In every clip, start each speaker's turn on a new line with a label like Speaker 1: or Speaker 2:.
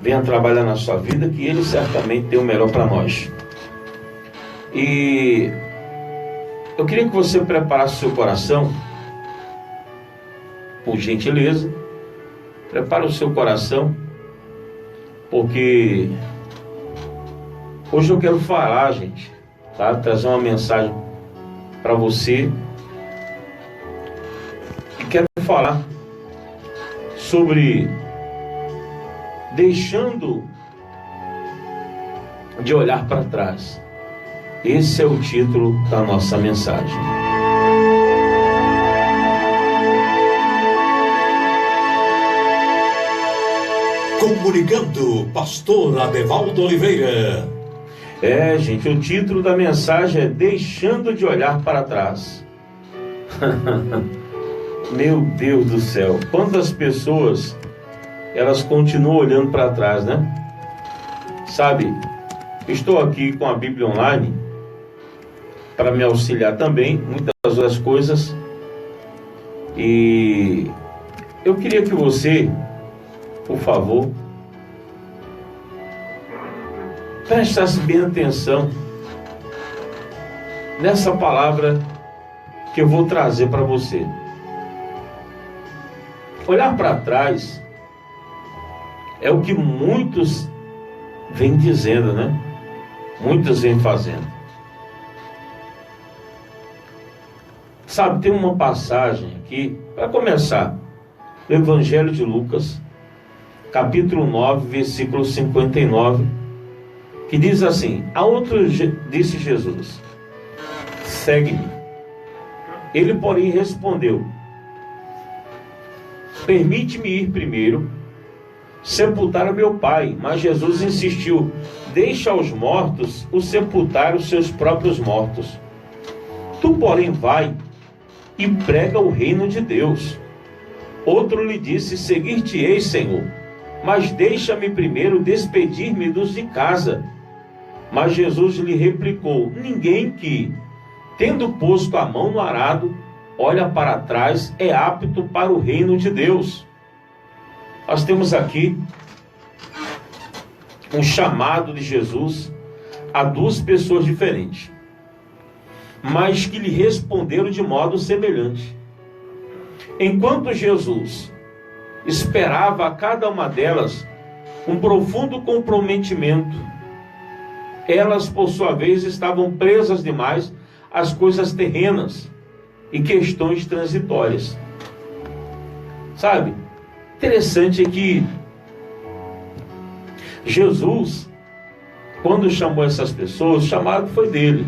Speaker 1: venha trabalhar na sua vida, que Ele certamente tem o melhor para nós. E eu queria que você preparasse o seu coração, por gentileza. Prepare o seu coração, porque hoje eu quero falar, gente, tá? Trazer uma mensagem para você. E quero falar sobre deixando de olhar para trás. Esse é o título da nossa mensagem.
Speaker 2: Comunicando, pastor Adevaldo Oliveira.
Speaker 1: Gente, o título da mensagem é Deixando de Olhar para Trás. Meu Deus do céu, quantas pessoas elas continuam olhando para trás, né? Sabe, estou aqui com a Bíblia online para me auxiliar também, muitas outras coisas. E eu queria que você, por favor, prestasse bem atenção nessa palavra que eu vou trazer para você. Olhar para trás é o que muitos vêm dizendo, né? Muitos vêm fazendo. Sabe, tem uma passagem aqui, para começar, no Evangelho de Lucas, capítulo 9, versículo 59, que diz assim: a outro disse Jesus, segue-me. Ele, porém, respondeu, permite-me ir primeiro sepultar o meu pai. Mas Jesus insistiu, deixa aos mortos o sepultar os seus próprios mortos. Tu, porém, vai e prega o reino de Deus. Outro lhe disse, seguir-te-ei, Senhor, mas deixa-me primeiro despedir-me dos de casa. Mas Jesus lhe replicou, ninguém que, tendo posto a mão no arado, olha para trás, é apto para o reino de Deus. Nós temos aqui um chamado de Jesus a duas pessoas diferentes, mas que lhe responderam de modo semelhante. Enquanto Jesus esperava a cada uma delas um profundo comprometimento, elas, por sua vez, estavam presas demais às coisas terrenas e questões transitórias. Sabe, interessante é que Jesus, quando chamou essas pessoas, o chamado foi dele.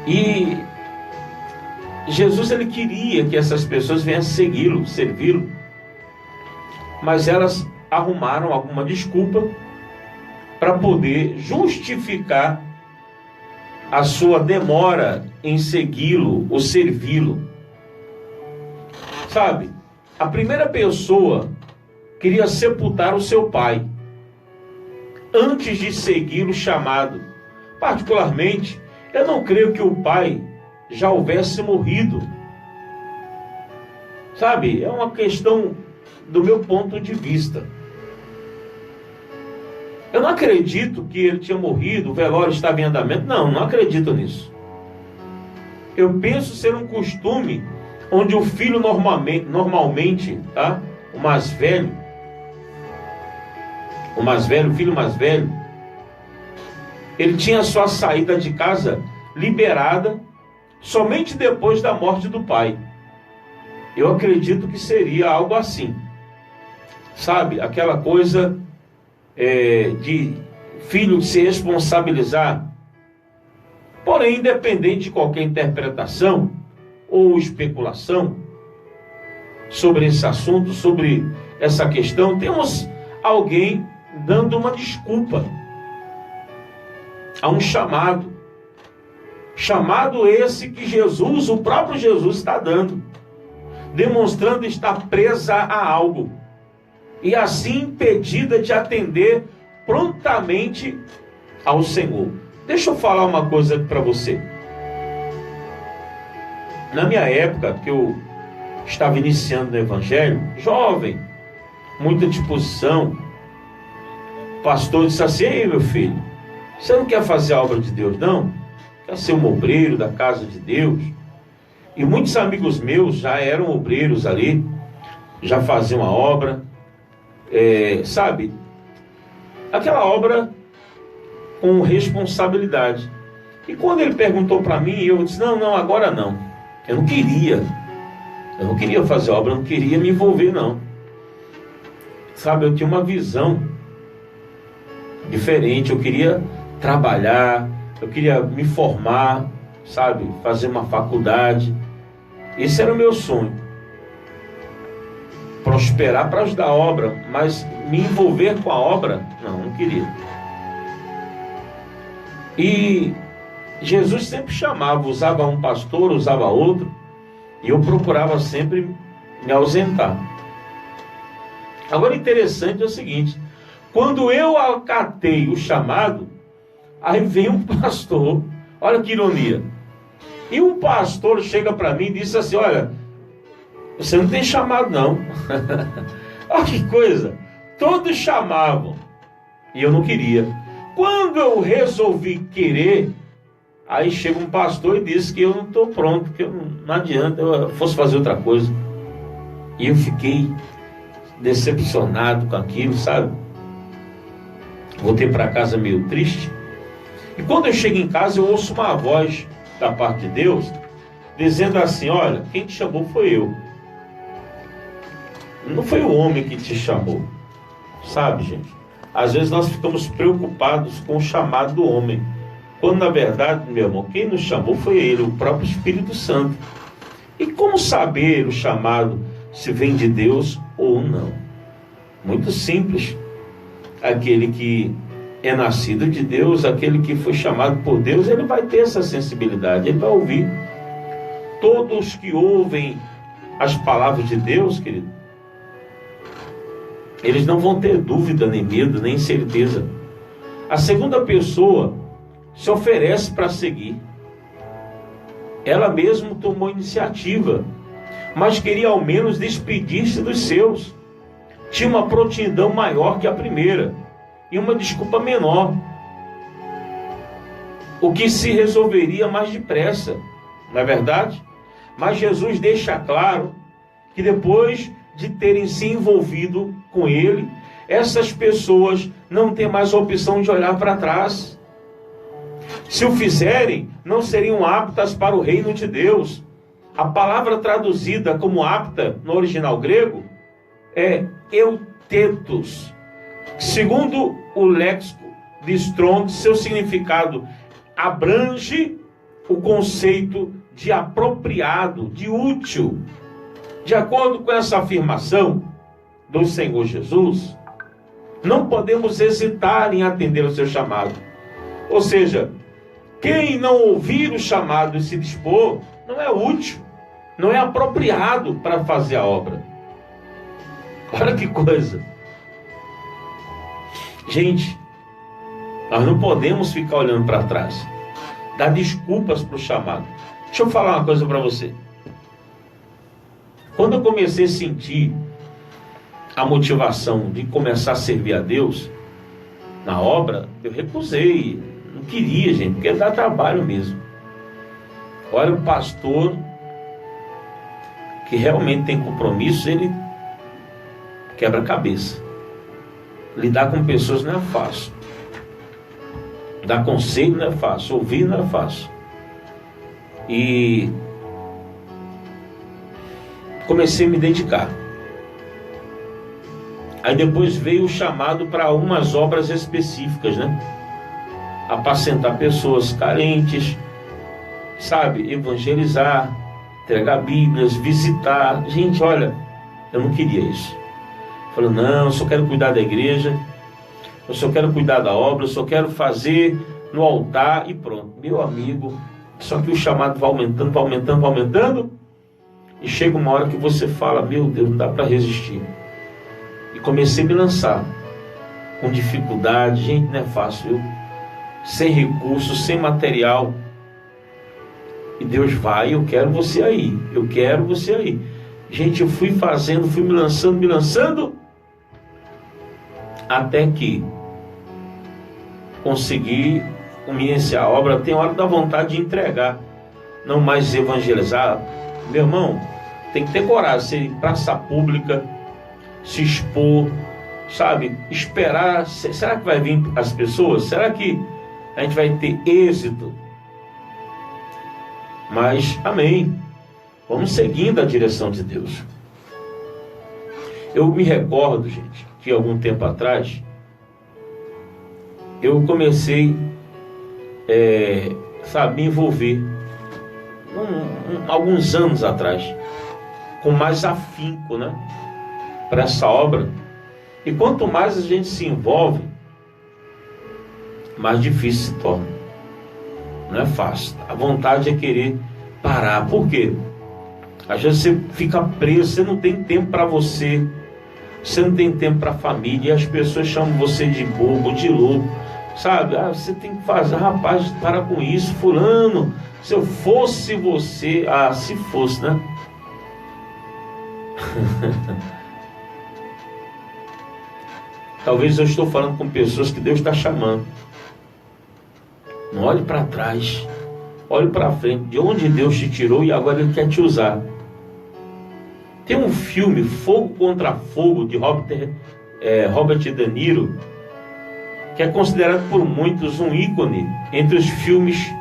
Speaker 1: E Jesus, ele queria que essas pessoas viessem segui-lo, servi-lo, mas elas arrumaram alguma desculpa para poder justificar a sua demora em segui-lo ou servi-lo. Sabe, a primeira pessoa queria sepultar o seu pai antes de seguir o chamado. Particularmente, eu não creio que o pai já houvesse morrido. Sabe, é uma questão do meu ponto de vista. Eu não acredito que ele tinha morrido, o velório estava em andamento. Não acredito nisso. Eu penso ser um costume onde o filho normalmente, tá? O filho mais velho, ele tinha a sua saída de casa liberada somente depois da morte do pai. Eu acredito que seria algo assim. Sabe, aquela coisa de filho se responsabilizar. Porém, independente de qualquer interpretação ou especulação sobre esse assunto, sobre essa questão, temos alguém dando uma desculpa a um chamado esse que Jesus, o próprio Jesus, está dando, demonstrando estar presa a algo e assim impedida de atender prontamente ao Senhor. Deixa eu falar uma coisa para você. Na minha época, que eu estava iniciando no Evangelho, jovem, muita disposição. O pastor disse assim: ei, meu filho, você não quer fazer a obra de Deus, não? Quer ser um obreiro da casa de Deus? E muitos amigos meus já eram obreiros ali, já faziam a obra, sabe? Aquela obra com responsabilidade. E quando ele perguntou para mim, eu disse: não, agora não. Eu não queria fazer obra, eu não queria me envolver, não. Sabe, eu tinha uma visão diferente, eu queria trabalhar, eu queria me formar, sabe, fazer uma faculdade. Esse era o meu sonho. Prosperar para ajudar a obra, mas me envolver com a obra, não queria. E Jesus sempre chamava, usava um pastor, usava outro, e eu procurava sempre me ausentar. Agora, interessante é o seguinte: quando eu acatei o chamado, aí vem um pastor, olha que ironia, e um pastor chega para mim e disse assim: olha, você não tem chamado, não. Olha que coisa, todos chamavam e eu não queria. Quando eu resolvi querer, aí chega um pastor e disse que eu não estou pronto, que não adianta, eu fosse fazer outra coisa. E eu fiquei decepcionado com aquilo, sabe? Voltei para casa meio triste. E quando eu chego em casa, eu ouço uma voz da parte de Deus dizendo assim: olha, quem te chamou foi eu. Não foi o homem que te chamou. Sabe, gente? Às vezes nós ficamos preocupados com o chamado do homem, quando na verdade, meu irmão, quem nos chamou foi ele, o próprio Espírito Santo. E como saber o chamado, se vem de Deus ou não? Muito simples. Aquele que é nascido de Deus, aquele que foi chamado por Deus, ele vai ter essa sensibilidade, ele vai ouvir. Todos que ouvem as palavras de Deus, querido, eles não vão ter dúvida, nem medo, nem incerteza. A segunda pessoa se oferece para seguir. Ela mesma tomou iniciativa, mas queria ao menos despedir-se dos seus. Tinha uma prontidão maior que a primeira e uma desculpa menor, o que se resolveria mais depressa, não é verdade? Mas Jesus deixa claro que depois de terem se envolvido com ele, essas pessoas não têm mais a opção de olhar para trás. Se o fizerem, não seriam aptas para o reino de Deus. A palavra traduzida como apta no original grego é eutetos. Segundo o léxico de Strong, seu significado abrange o conceito de apropriado, de útil. De acordo com essa afirmação do Senhor Jesus, não podemos hesitar em atender o seu chamado. Ou seja, quem não ouvir o chamado e se dispor, não é útil, não é apropriado para fazer a obra. Olha que coisa. Gente, nós não podemos ficar olhando para trás, dar desculpas para o chamado. Deixa eu falar uma coisa para você. Quando eu comecei a sentir a motivação de começar a servir a Deus na obra, eu recusei. Não queria, gente, porque dá trabalho mesmo. Olha, o pastor que realmente tem compromisso, ele quebra a cabeça. Lidar com pessoas não é fácil. Dar conselho não é fácil. Ouvir não é fácil. E comecei a me dedicar. Aí depois veio o chamado para umas obras específicas, né? Apacentar pessoas carentes, sabe? Evangelizar, entregar bíblias, visitar. Gente, olha, eu não queria isso. Falei, não, eu só quero cuidar da igreja, eu só quero cuidar da obra, eu só quero fazer no altar e pronto. Meu amigo, só que o chamado vai aumentando, vai aumentando, vai aumentando, e chega uma hora que você fala, meu Deus, não dá para resistir. E comecei a me lançar, com dificuldade, gente, não é fácil, sem recursos, sem material. E Deus vai, eu quero você aí, eu quero você aí. Gente, eu fui fazendo, fui me lançando, até que conseguir iniciar a obra, tem hora da vontade de entregar, não mais evangelizar. Meu irmão, tem que ter coragem, ser praça pública, se expor, sabe? Esperar, será que vai vir as pessoas? Será que a gente vai ter êxito? Mas, amém, vamos seguindo a direção de Deus. Eu me recordo, gente, que algum tempo atrás, eu comecei, me envolver, alguns anos atrás, com mais afinco, né, para essa obra. E quanto mais a gente se envolve, mais difícil se torna. Não é fácil. A vontade é querer parar. Por quê? Às vezes você fica preso, você não tem tempo para você, você não tem tempo para a família, e as pessoas chamam você de bobo, de louco, sabe? Você tem que fazer, rapaz, para com isso, fulano, se eu fosse você, se fosse, né? Talvez eu estou falando com pessoas que Deus está chamando. Não olhe para trás, olhe para frente, de onde Deus te tirou e agora Ele quer te usar. Tem um filme, Fogo contra Fogo, de Robert De Niro, que é considerado por muitos um ícone entre os filmes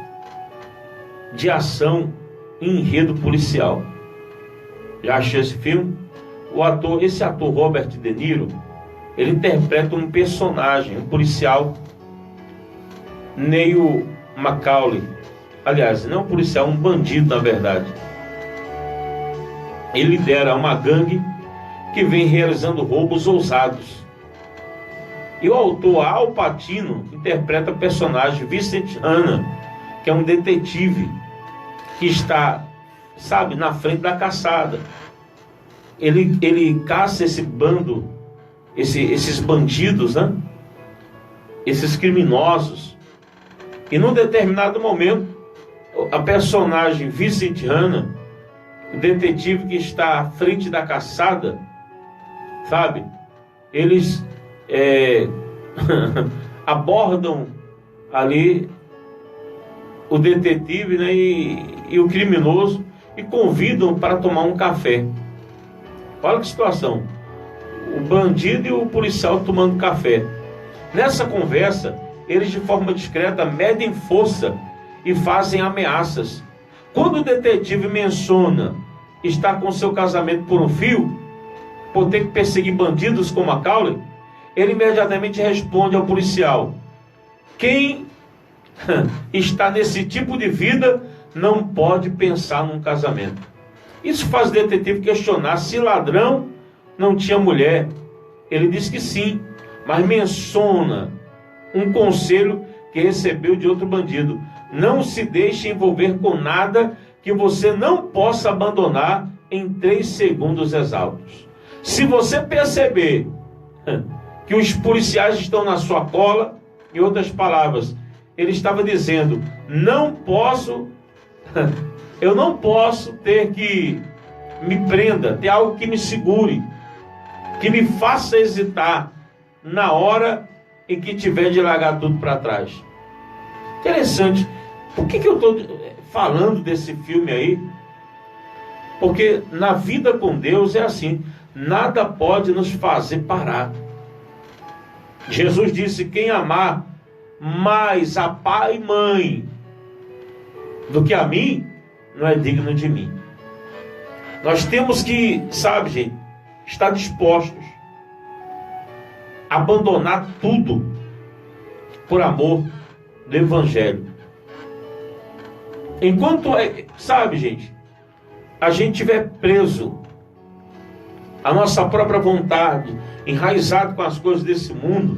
Speaker 1: de ação e enredo policial. Já achou esse filme? Esse ator Robert De Niro, ele interpreta um personagem, um policial, Neil McCauley. Aliás, não um policial, um bandido, na verdade. Ele lidera uma gangue que vem realizando roubos ousados. E o autor Al Pacino interpreta o personagem Vincent Hanna, que é um detetive que está, na frente da caçada. Ele caça esse bando, esses bandidos, né? Esses criminosos. E num determinado momento, a personagem Vincent Hanna, o detetive que está à frente da caçada, eles abordam ali o detetive, né, e o criminoso, e convidam para tomar um café. Olha que situação, o bandido e o policial tomando café. Nessa conversa, eles de forma discreta medem força e fazem ameaças. Quando o detetive menciona estar com seu casamento por um fio, por ter que perseguir bandidos como Macaulay, ele imediatamente responde ao policial: quem está nesse tipo de vida não pode pensar num casamento. Isso faz o detetive questionar se ladrão não tinha mulher. Ele diz que sim, mas menciona um conselho que recebeu de outro bandido: não se deixe envolver com nada que você não possa abandonar em 3 segundos exatos. Se você perceber que os policiais estão na sua cola, em outras palavras, ele estava dizendo: eu não posso ter que me prenda, ter algo que me segure, que me faça hesitar na hora em que tiver de largar tudo para trás. Interessante. Por que eu estou falando desse filme aí? Porque na vida com Deus é assim, nada pode nos fazer parar. Jesus disse: quem amar mais a pai e mãe do que a mim, não é digno de mim. Nós temos que, gente, estar dispostos a abandonar tudo por amor do Evangelho. Enquanto, gente, a gente estiver preso à nossa própria vontade, enraizado com as coisas desse mundo,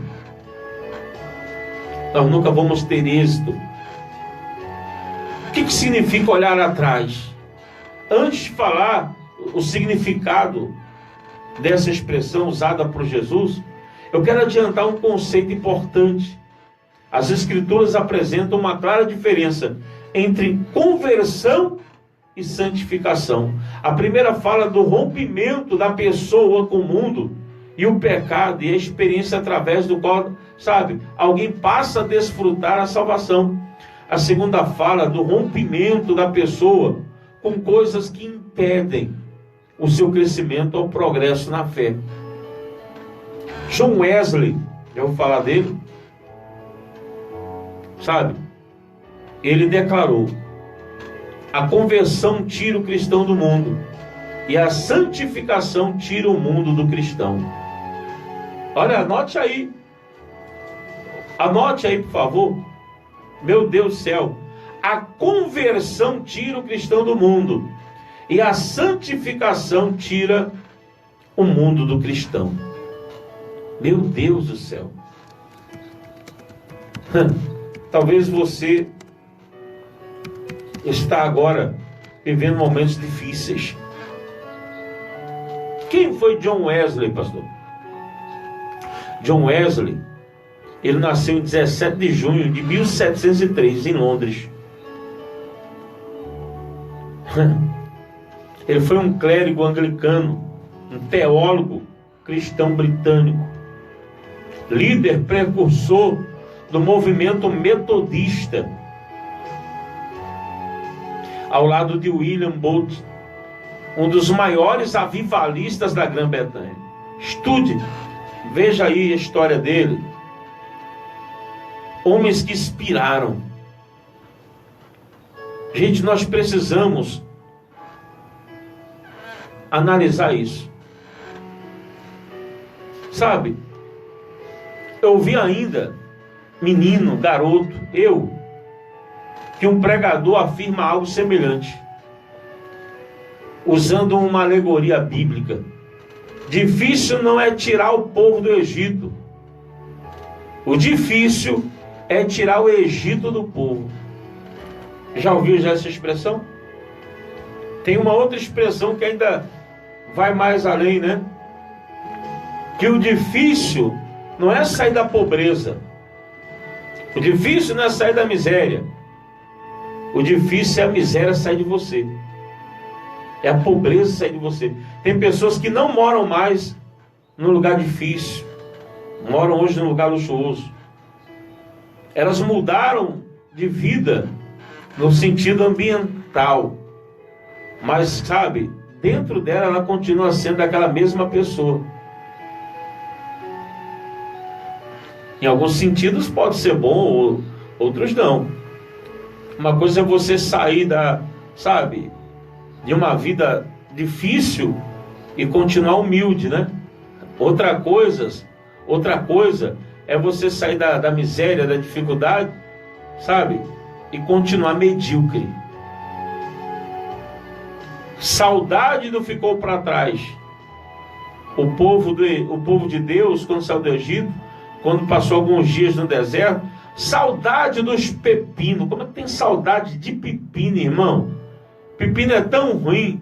Speaker 1: nós nunca vamos ter êxito. O que significa olhar atrás? Antes de falar o significado dessa expressão usada por Jesus, eu quero adiantar um conceito importante. As Escrituras apresentam uma clara diferença entre conversão e santificação. A primeira fala do rompimento da pessoa com o mundo, e o pecado e a experiência através do qual, sabe, alguém passa a desfrutar a salvação. A segunda fala do rompimento da pessoa com coisas que impedem o seu crescimento ou progresso na fé. John Wesley, já vou falar dele, sabe, ele declarou: a conversão tira o cristão do mundo e a santificação tira o mundo do cristão. Olha, anote aí, por favor. Meu Deus do céu, a conversão tira o cristão do mundo e a santificação tira o mundo do cristão. Meu Deus do céu. Talvez você está agora vivendo momentos difíceis. Quem foi John Wesley, pastor? John Wesley, ele nasceu em 17 de junho de 1703, em Londres. Ele foi um clérigo anglicano, um teólogo cristão britânico, líder precursor do movimento metodista, ao lado de William Booth, um dos maiores avivalistas da Grã-Bretanha. Estude, veja aí a história dele. Homens que inspiraram. Gente, nós precisamos analisar isso. Sabe, eu vi ainda, menino, garoto, que um pregador afirma algo semelhante, usando uma alegoria bíblica. Difícil não é tirar o povo do Egito. O difícil é tirar o Egito do povo. Já ouviu essa expressão? Tem uma outra expressão que ainda vai mais além, né? Que o difícil não é sair da pobreza. O difícil não é sair da miséria. O difícil é a miséria sair de você. É a pobreza sair de você. Tem pessoas que não moram mais num lugar difícil. Moram hoje num lugar luxuoso. Elas mudaram de vida no sentido ambiental. Mas, sabe, dentro dela ela continua sendo aquela mesma pessoa. Em alguns sentidos pode ser bom, outros não. Uma coisa é você sair de uma vida difícil e continuar humilde, né? Outra coisa é você sair da miséria, da dificuldade, sabe? E continuar medíocre. Saudade do ficou para trás. O povo de Deus, quando saiu do Egito, quando passou alguns dias no deserto, saudade dos pepinos. Como é que tem saudade de pepino, irmão? Pepino é tão ruim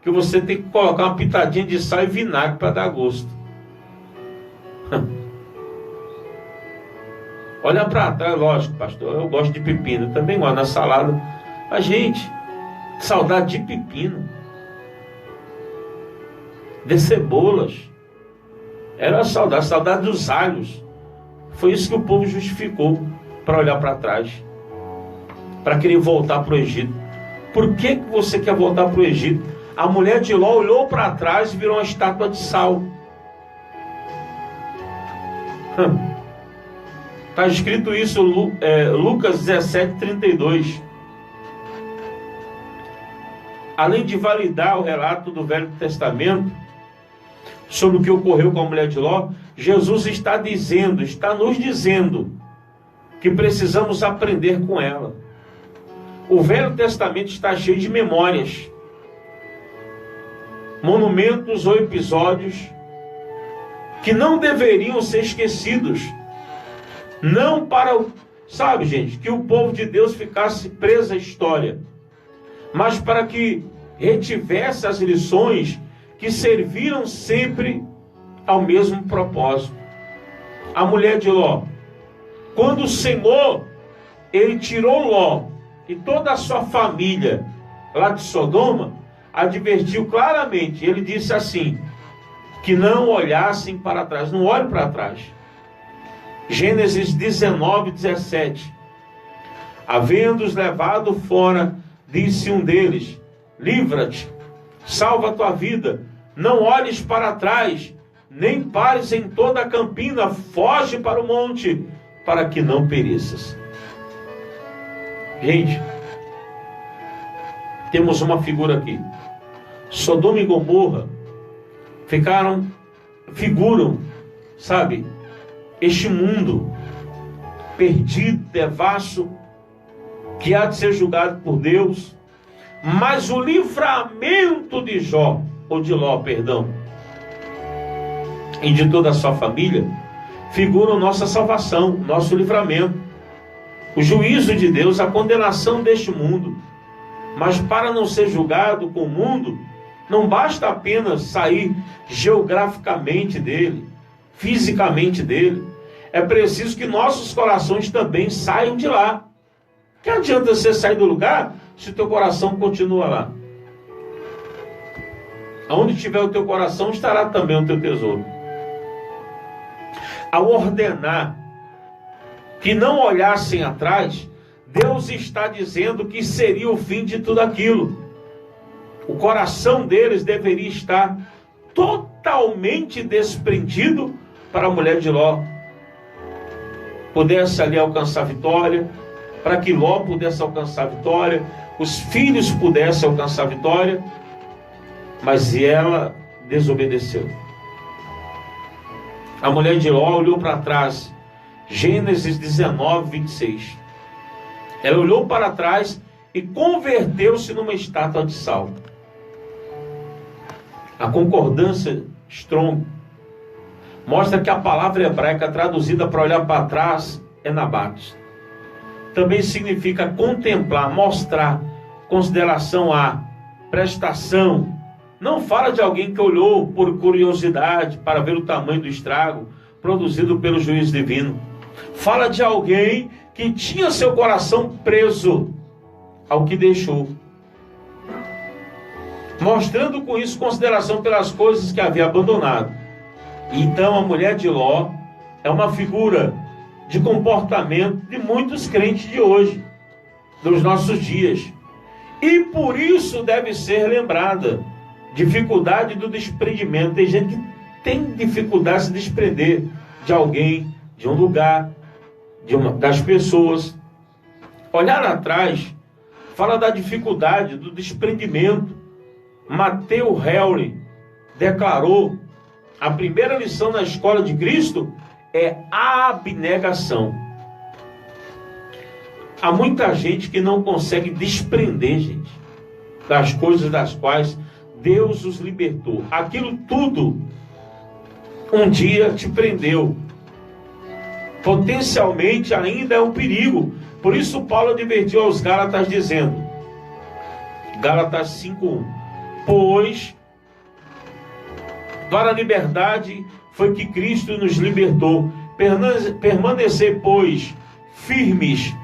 Speaker 1: que você tem que colocar uma pitadinha de sal e vinagre para dar gosto. Olha para trás, lógico, pastor, eu gosto de pepino, eu também gosto na salada. Mas, gente, saudade de pepino, de cebolas. Era a saudade dos alhos. Foi isso que o povo justificou para olhar para trás, para querer voltar para o Egito. Por que você quer voltar para o Egito? A mulher de Ló olhou para trás e virou uma estátua de sal. Está escrito isso, Lucas 17:32. Além de validar o relato do Velho Testamento sobre o que ocorreu com a mulher de Ló, Jesus está nos dizendo que precisamos aprender com ela. O Velho Testamento está cheio de memórias, monumentos ou episódios que não deveriam ser esquecidos. Não para, sabe, gente, que o povo de Deus ficasse preso à história, mas para que retivesse as lições que serviram sempre ao mesmo propósito. A mulher de Ló, quando o Senhor, ele tirou Ló e toda a sua família lá de Sodoma, advertiu claramente, ele disse assim: que não olhassem para trás. Não olhe para trás. Gênesis 19:17. Havendo-os levado fora, disse um deles: livra-te, salva a tua vida, não olhes para trás, nem pares em toda a campina, foge para o monte, para que não pereças. Gente, temos uma figura aqui. Sodoma e Gomorra figuram, sabe, este mundo perdido, devasso, que há de ser julgado por Deus, mas o livramento de Ló, e de toda a sua família, figuram nossa salvação, nosso livramento, o juízo de Deus, a condenação deste mundo. Mas para não ser julgado com o mundo, não basta apenas sair geograficamente dele, fisicamente dele, é preciso que nossos corações também saiam de lá. Que adianta você sair do lugar se teu coração continua lá? Aonde tiver o teu coração, estará também o teu tesouro. Ao ordenar que não olhassem atrás, Deus está dizendo que seria o fim de tudo aquilo. O coração deles deveria estar totalmente desprendido para a mulher de Ló pudesse ali alcançar vitória, para que Ló pudesse alcançar vitória, os filhos pudessem alcançar vitória, mas ela desobedeceu. A mulher de Ló olhou para trás, Gênesis 19:26. Ela olhou para trás e converteu-se numa estátua de sal. A concordância Strong mostra que a palavra hebraica traduzida para olhar para trás é nabat. Também significa contemplar, mostrar, consideração a, prestação. Não fala de alguém que olhou por curiosidade para ver o tamanho do estrago produzido pelo juízo divino. Fala de alguém que tinha seu coração preso ao que deixou, mostrando com isso consideração pelas coisas que havia abandonado. Então a mulher de Ló é uma figura de comportamento de muitos crentes de hoje, dos nossos dias, e por isso deve ser lembrada. Dificuldade do desprendimento. Tem gente que tem dificuldade de se desprender de alguém, de um lugar, das pessoas. Olhar atrás fala da dificuldade do desprendimento. Matthew Henry declarou: a primeira lição na escola de Cristo é a abnegação. Há muita gente que não consegue desprender, gente, das coisas das quais Deus os libertou. Aquilo tudo um dia te prendeu. Potencialmente ainda é um perigo. Por isso Paulo advertiu aos Gálatas dizendo, Gálatas 5:1, pois para a liberdade foi que Cristo nos libertou. Permanecer, pois, firmes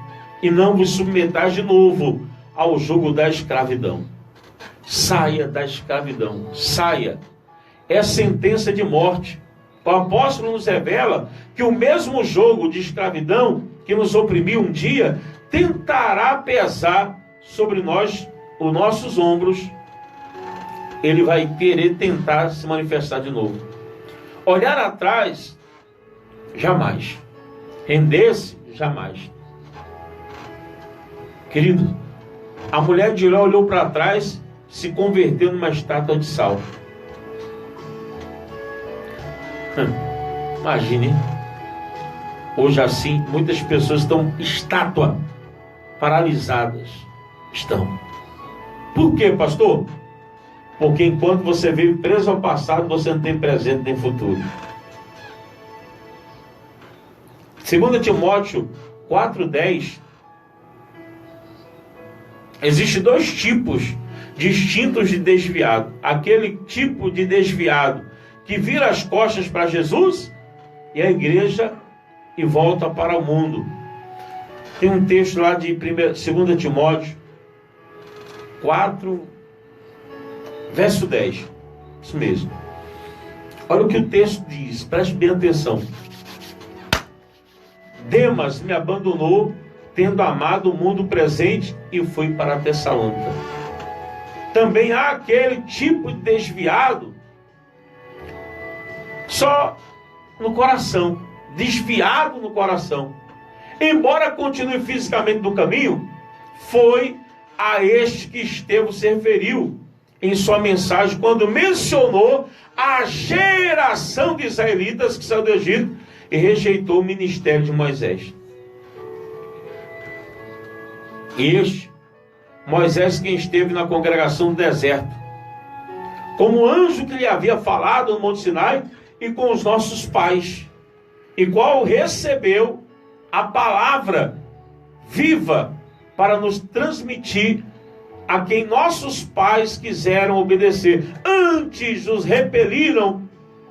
Speaker 1: e não vos submetais de novo ao jugo da escravidão. Saia da escravidão, saia. É sentença de morte. O apóstolo nos revela que o mesmo jogo de escravidão que nos oprimiu um dia tentará pesar sobre nós, os nossos ombros. Ele vai querer tentar se manifestar de novo. Olhar atrás, jamais. Render-se, jamais. Querido, a mulher de Ló olhou para trás, se converteu numa estátua de sal. Imagine, hoje assim, muitas pessoas estão estátua, paralisadas. Estão. Por quê, pastor? Porque enquanto você vive preso ao passado, você não tem presente nem futuro. 2 Timóteo 4:10. Existem dois tipos distintos de desviado. Aquele tipo de desviado que vira as costas para Jesus e a igreja e volta para o mundo. Tem um texto lá de 2 Timóteo 4, verso 10. Isso mesmo. Olha o que o texto diz, preste bem atenção. Demas me abandonou, tendo amado o mundo presente, e foi para Tessalônica. Também há aquele tipo de desviado só no coração, desviado no coração. Embora continue fisicamente no caminho, foi a este que Estevão se referiu em sua mensagem, quando mencionou a geração de israelitas que saiu do Egito e rejeitou o ministério de Moisés. Este, Moisés, quem esteve na congregação do deserto, como anjo que lhe havia falado no Monte Sinai e com os nossos pais, e qual recebeu a palavra viva para nos transmitir a quem nossos pais quiseram obedecer. Antes os repeliram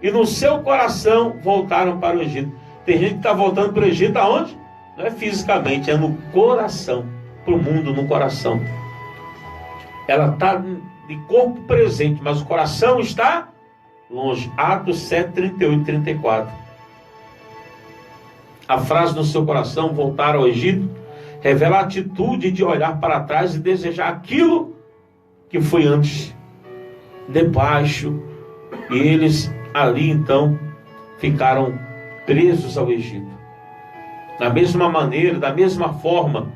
Speaker 1: e no seu coração voltaram para o Egito. Tem gente que está voltando para o Egito aonde? Não é fisicamente, é no coração. Para o mundo, no coração. Ela está de corpo presente, mas o coração está longe. Atos 7, 38 e 34. A frase no seu coração, voltar ao Egito, revela a atitude de olhar para trás e desejar aquilo que foi antes, debaixo. E eles ali então ficaram presos ao Egito. Da mesma maneira, da mesma forma,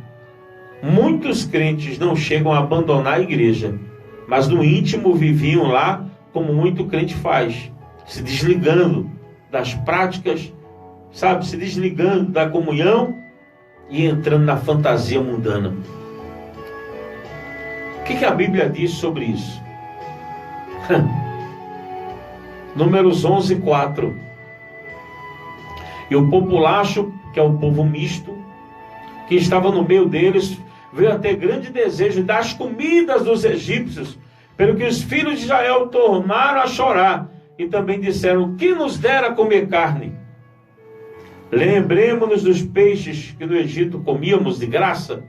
Speaker 1: muitos crentes não chegam a abandonar a igreja, mas no íntimo viviam lá como muito crente faz, se desligando das práticas, sabe, se desligando da comunhão e entrando na fantasia mundana. O que a Bíblia diz sobre isso? Números 11, 4. E o populacho, que é o povo misto, que estava no meio deles, veio a ter grande desejo das comidas dos egípcios, pelo que os filhos de Israel tornaram a chorar, e também disseram: que nos dera comer carne? Lembremos-nos dos peixes que no Egito comíamos de graça,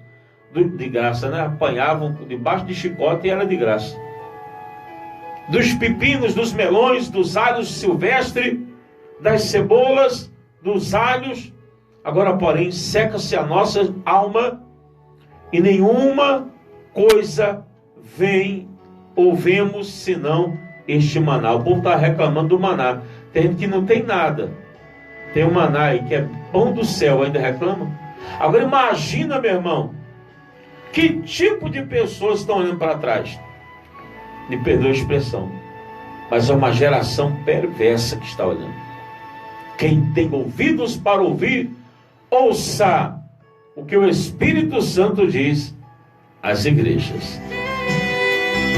Speaker 1: né? Apanhavam debaixo de chicote e era de graça. Dos pepinos, dos melões, dos alhos silvestres, das cebolas, dos alhos. Agora, porém, seca-se a nossa alma e nenhuma coisa vem ou vemos senão este maná. O povo está reclamando do maná. Tem gente que não tem nada. Tem um maná aí que é pão do céu, ainda reclama. Agora imagina, meu irmão, que tipo de pessoas estão olhando para trás. Me perdoe a expressão, mas é uma geração perversa que está olhando. Quem tem ouvidos para ouvir, ouça o que o Espírito Santo diz às igrejas.